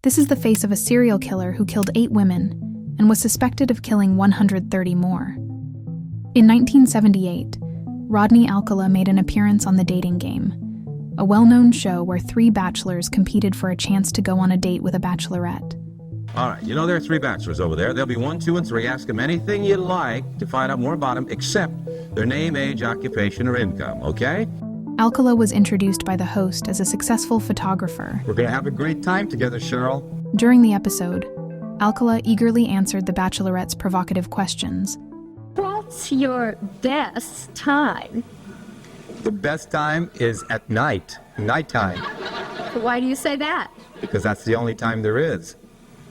This is the face of a serial killer who killed 8 women and was suspected of killing 130 more. In 1978, Rodney Alcala made an appearance on The Dating Game, a well-known show where 3 bachelors competed for a chance to go on a date with a bachelorette. All right, there are 3 bachelors over there. There'll be 1, 2, and 3. Ask them anything you like to find out more about them, except their name, age, occupation, or income, okay? Alcala was introduced by the host as a successful photographer. We're gonna have a great time together, Cheryl. During the episode, Alcala eagerly answered the bachelorette's provocative questions. What's your best time? The best time is at night, nighttime, Why do you say that? because that's the only time there is.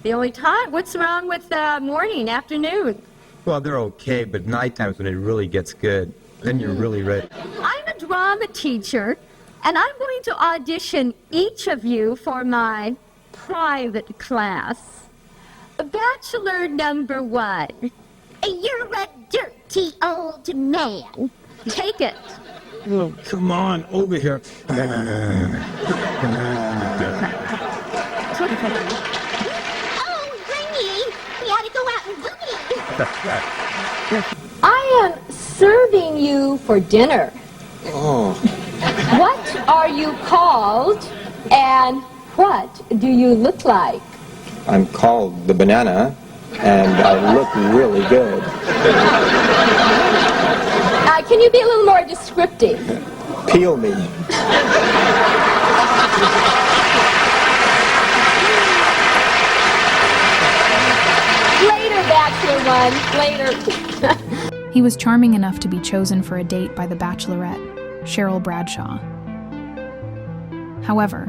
The only time? What's wrong with morning, afternoon? Well, they're okay, but nighttime's when it really gets good. Then you're really ready. I'm a drama teacher, and I'm going to audition each of you for my private class. Bachelor number 1. You're a dirty old man. Take it. Oh, come on, over here. Oh, Granny, we ought to go out and boogie. I am serving you for dinner. Oh. What are you called, and what do you look like? I'm called the banana, and I look really good. Can you be a little more descriptive? Peel me. Later, Bachelor 1, later. He was charming enough to be chosen for a date by the bachelorette, Cheryl Bradshaw. However,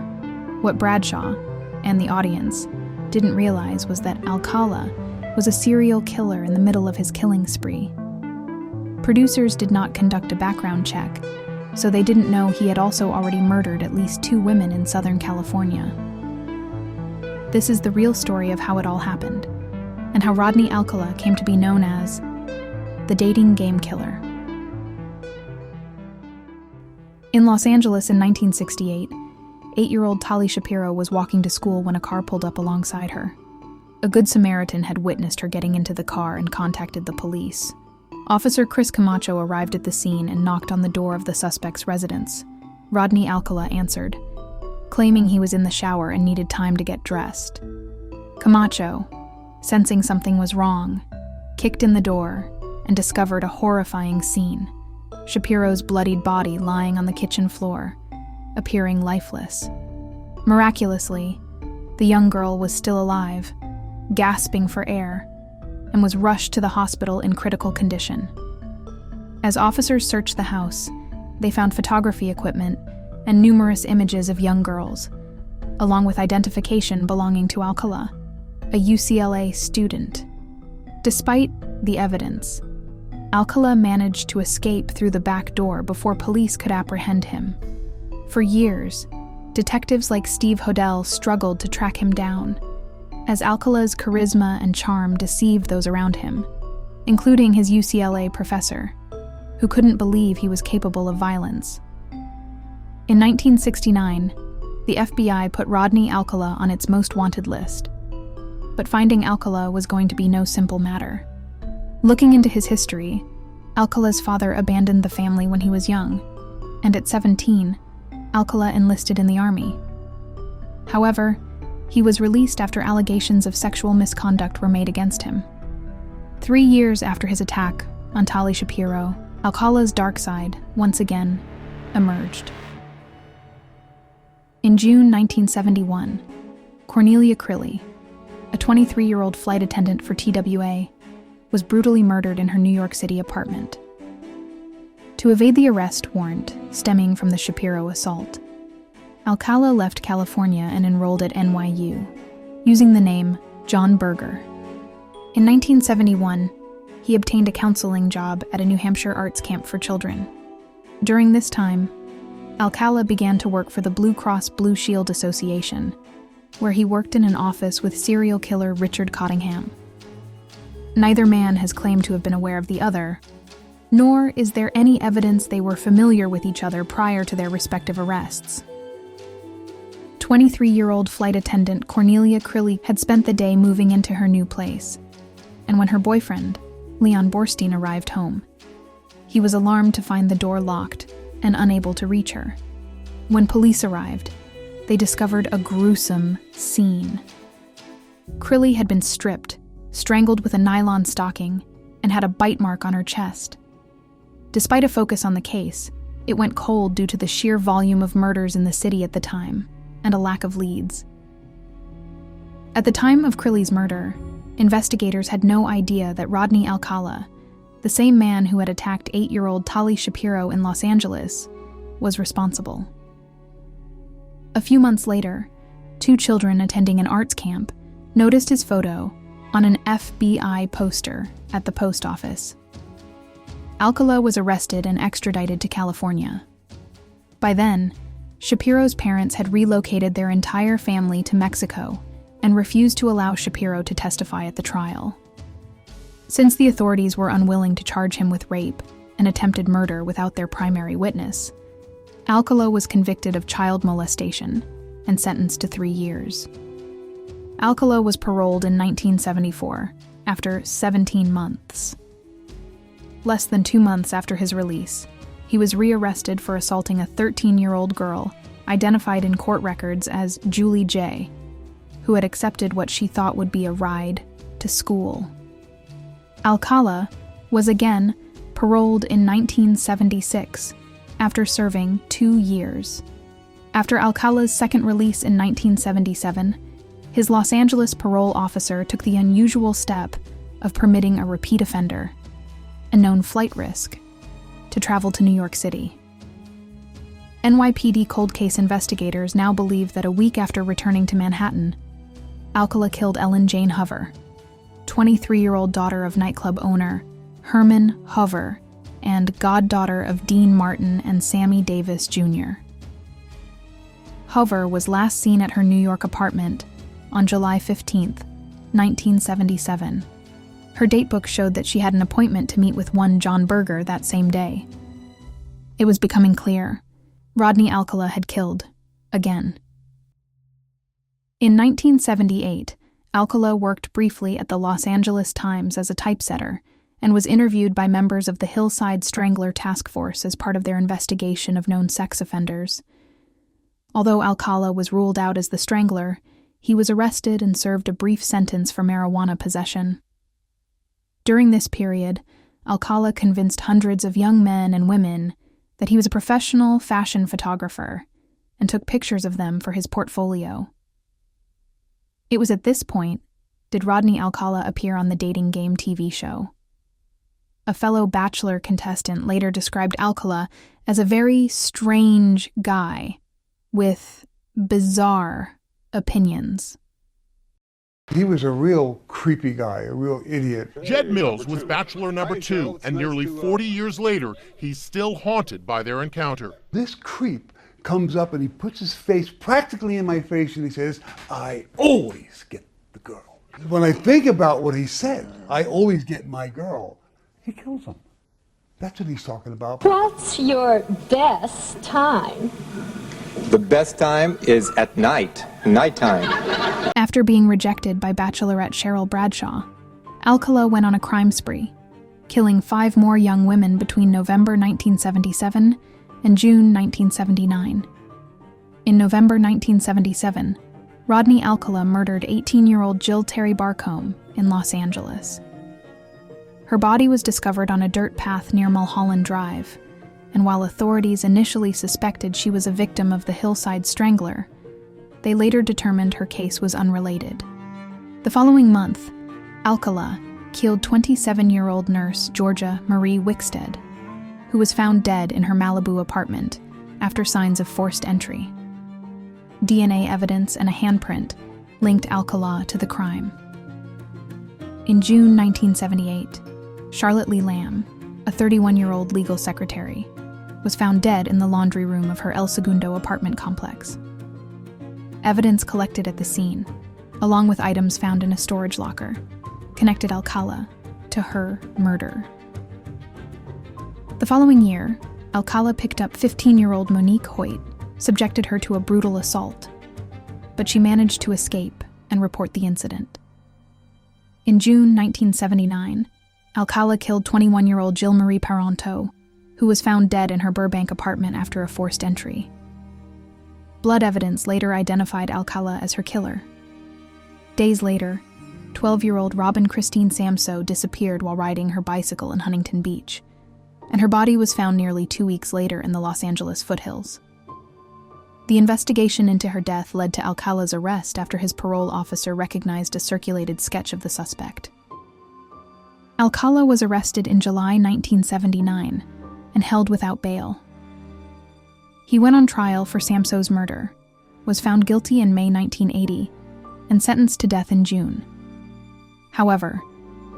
what Bradshaw and the audience didn't realize was that Alcala was a serial killer in the middle of his killing spree. Producers did not conduct a background check, so they didn't know he had also already murdered at least 2 women in Southern California. This is the real story of how it all happened, and how Rodney Alcala came to be known as the Dating Game Killer. In Los Angeles in 1968, 8-year-old Tali Shapiro was walking to school when a car pulled up alongside her. A Good Samaritan had witnessed her getting into the car and contacted the police. Officer Chris Camacho arrived at the scene and knocked on the door of the suspect's residence. Rodney Alcala answered, claiming he was in the shower and needed time to get dressed. Camacho, sensing something was wrong, kicked in the door and discovered a horrifying scene: Shapiro's bloodied body lying on the kitchen floor, appearing lifeless. Miraculously, the young girl was still alive, gasping for air, and was rushed to the hospital in critical condition. As officers searched the house, they found photography equipment and numerous images of young girls, along with identification belonging to Alcala, a UCLA student. Despite the evidence, Alcala managed to escape through the back door before police could apprehend him. For years, detectives like Steve Hodel struggled to track him down, as Alcala's charisma and charm deceived those around him, including his UCLA professor, who couldn't believe he was capable of violence. In 1969, the FBI put Rodney Alcala on its most wanted list, but finding Alcala was going to be no simple matter. Looking into his history, Alcala's father abandoned the family when he was young, and at 17, Alcala enlisted in the army. However, he was released after allegations of sexual misconduct were made against him. 3 years after his attack on Tali Shapiro, Alcala's dark side, once again, emerged. In June 1971, Cornelia Crilly, a 23-year-old flight attendant for TWA, was brutally murdered in her New York City apartment. To evade the arrest warrant stemming from the Shapiro assault, Alcala left California and enrolled at NYU, using the name John Berger. In 1971, he obtained a counseling job at a New Hampshire arts camp for children. During this time, Alcala began to work for the Blue Cross Blue Shield Association, where he worked in an office with serial killer Richard Cottingham. Neither man has claimed to have been aware of the other, nor is there any evidence they were familiar with each other prior to their respective arrests. 23-year-old flight attendant Cornelia Crilley had spent the day moving into her new place, and when her boyfriend, Leon Borstein, arrived home, he was alarmed to find the door locked and unable to reach her. When police arrived, they discovered a gruesome scene. Crilley had been stripped, strangled with a nylon stocking, and had a bite mark on her chest. Despite a focus on the case, it went cold due to the sheer volume of murders in the city at the time and a lack of leads. At the time of Crilley's murder, investigators had no idea that Rodney Alcala, the same man who had attacked 8-year-old Tali Shapiro in Los Angeles, was responsible. A few months later, 2 children attending an arts camp noticed his photo on an FBI poster at the post office. Alcala was arrested and extradited to California. By then, Shapiro's parents had relocated their entire family to Mexico and refused to allow Shapiro to testify at the trial. Since the authorities were unwilling to charge him with rape and attempted murder without their primary witness, Alcala was convicted of child molestation and sentenced to 3 years. Alcala was paroled in 1974, after 17 months. Less than 2 months after his release, he was rearrested for assaulting a 13-year-old girl, identified in court records as Julie J., who had accepted what she thought would be a ride to school. Alcala was again paroled in 1976, after serving 2 years. After Alcala's second release in 1977, his Los Angeles parole officer took the unusual step of permitting a repeat offender, a known flight risk, to travel to New York City. NYPD cold case investigators now believe that a week after returning to Manhattan, Alcala killed Ellen Jane Hover, 23-year-old daughter of nightclub owner Herman Hover and goddaughter of Dean Martin and Sammy Davis Jr. Hover was last seen at her New York apartment on July 15, 1977. Her datebook showed that she had an appointment to meet with one John Berger that same day. It was becoming clear. Rodney Alcala had killed, again. In 1978, Alcala worked briefly at the Los Angeles Times as a typesetter and was interviewed by members of the Hillside Strangler Task Force as part of their investigation of known sex offenders. Although Alcala was ruled out as the strangler, he was arrested and served a brief sentence for marijuana possession. During this period, Alcala convinced hundreds of young men and women that he was a professional fashion photographer and took pictures of them for his portfolio. It was at this point did Rodney Alcala appear on the dating game TV show. A fellow Bachelor contestant later described Alcala as a very strange guy with bizarre opinions. He was a real creepy guy, a real idiot. Jed Mills was Bachelor number 2, and nearly 40 years later, he's still haunted by their encounter. This creep comes up and he puts his face practically in my face and he says, "I always get the girl." When I think about what he said, "I always get my girl," he kills him. That's what he's talking about. What's your best time? The best time is at nighttime. After being rejected by Bachelorette Cheryl Bradshaw, Alcala went on a crime spree, killing 5 more young women between November 1977 and June 1979. In November 1977, Rodney Alcala murdered 18-year-old Jill Terry Barcombe in Los Angeles. Her body was discovered on a dirt path near Mulholland Drive, and while authorities initially suspected she was a victim of the Hillside Strangler, they later determined her case was unrelated. The following month, Alcala killed 27-year-old nurse Georgia Marie Wickstead, who was found dead in her Malibu apartment after signs of forced entry. DNA evidence and a handprint linked Alcala to the crime. In June 1978, Charlotte Lee Lamb, a 31-year-old legal secretary, was found dead in the laundry room of her El Segundo apartment complex. Evidence collected at the scene, along with items found in a storage locker, connected Alcala to her murder. The following year, Alcala picked up 15-year-old Monique Hoyt, subjected her to a brutal assault, but she managed to escape and report the incident. In June 1979, Alcala killed 21-year-old Jill Marie Parenteau, who was found dead in her Burbank apartment after a forced entry. Blood evidence later identified Alcala as her killer. Days later, 12-year-old Robin Christine Samso disappeared while riding her bicycle in Huntington Beach, and her body was found nearly 2 weeks later in the Los Angeles foothills. The investigation into her death led to Alcala's arrest after his parole officer recognized a circulated sketch of the suspect. Alcala was arrested in July 1979 and held without bail. He went on trial for Samso's murder, was found guilty in May 1980, and sentenced to death in June. However,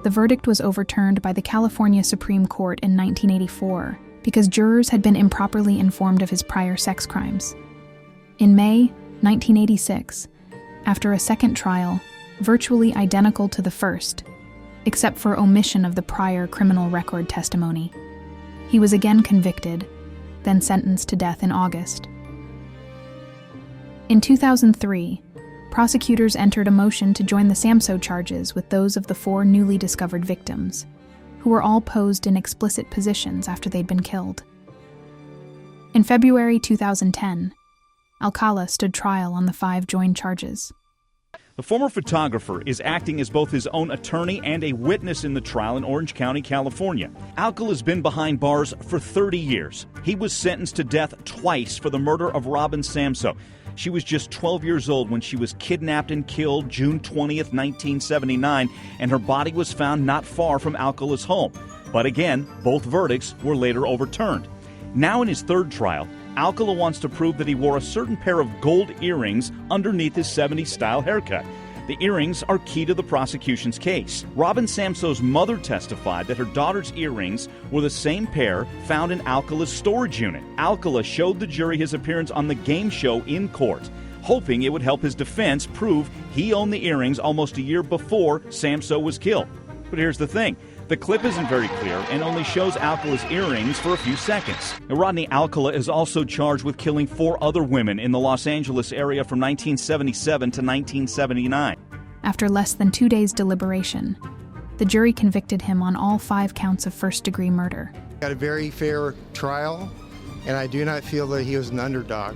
the verdict was overturned by the California Supreme Court in 1984 because jurors had been improperly informed of his prior sex crimes. In May 1986, after a second trial, virtually identical to the first, except for omission of the prior criminal record testimony, he was again convicted, then sentenced to death in August. In 2003, prosecutors entered a motion to join the Samso charges with those of the 4 newly discovered victims, who were all posed in explicit positions after they'd been killed. In February 2010, Alcala stood trial on the 5 joined charges. The former photographer is acting as both his own attorney and a witness in the trial in Orange County, California. Alcala's been behind bars for 30 years. He was sentenced to death twice for the murder of Robin Samso. She was just 12 years old when she was kidnapped and killed June 20th, 1979, and her body was found not far from Alcala's home. But again, both verdicts were later overturned. Now in his third trial, Alcala wants to prove that he wore a certain pair of gold earrings underneath his 70s-style haircut. The earrings are key to the prosecution's case. Robin Samso's mother testified that her daughter's earrings were the same pair found in Alcala's storage unit. Alcala showed the jury his appearance on the game show in court, hoping it would help his defense prove he owned the earrings almost a year before Samso was killed. But here's the thing. The clip isn't very clear and only shows Alcala's earrings for a few seconds. Now, Rodney Alcala is also charged with killing 4 other women in the Los Angeles area from 1977 to 1979. After less than 2 days' deliberation, the jury convicted him on all 5 counts of first-degree murder. Got a very fair trial, and I do not feel that he was an underdog.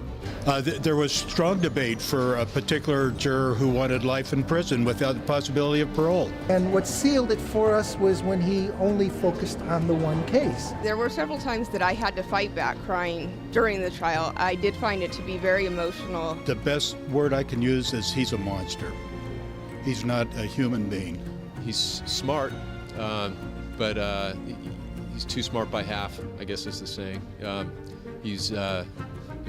There was strong debate for a particular juror who wanted life in prison without the possibility of parole. And what sealed it for us was when he only focused on the one case. There were several times that I had to fight back crying during the trial. I did find it to be very emotional. The best word I can use is he's a monster. He's not a human being. He's smart, but he's too smart by half, I guess is the saying.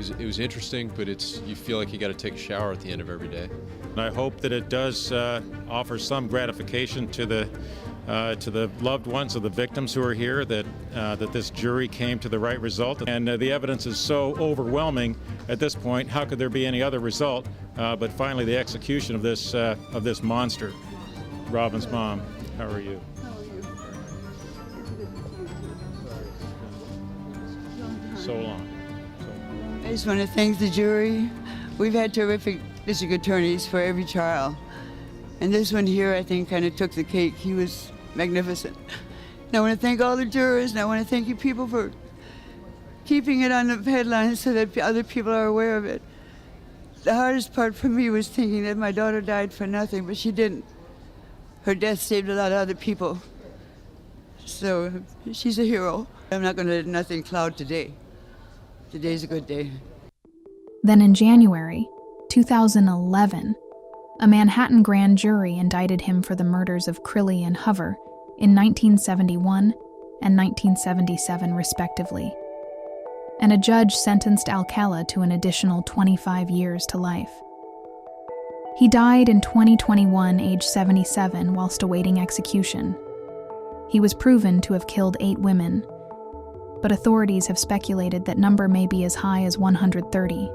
It was interesting, but you feel like you got to take a shower at the end of every day. And I hope that it does offer some gratification to the loved ones of the victims who are here, that this jury came to the right result. And the evidence is so overwhelming at this point. How could there be any other result? But finally, the execution of this monster. Robin's mom, how are you? So long. I just want to thank the jury. We've had terrific district attorneys for every trial. And this one here, I think, kind of took the cake. He was magnificent. And I want to thank all the jurors, and I want to thank you people for keeping it on the headlines so that other people are aware of it. The hardest part for me was thinking that my daughter died for nothing, but she didn't. Her death saved a lot of other people. So she's a hero. I'm not going to let nothing cloud today. Today's a good day. Then in January 2011, a Manhattan grand jury indicted him for the murders of Crilly and Hover in 1971 and 1977, respectively. And a judge sentenced Alcala to an additional 25 years to life. He died in 2021, age 77, whilst awaiting execution. He was proven to have killed 8 women, but authorities have speculated that number may be as high as 130.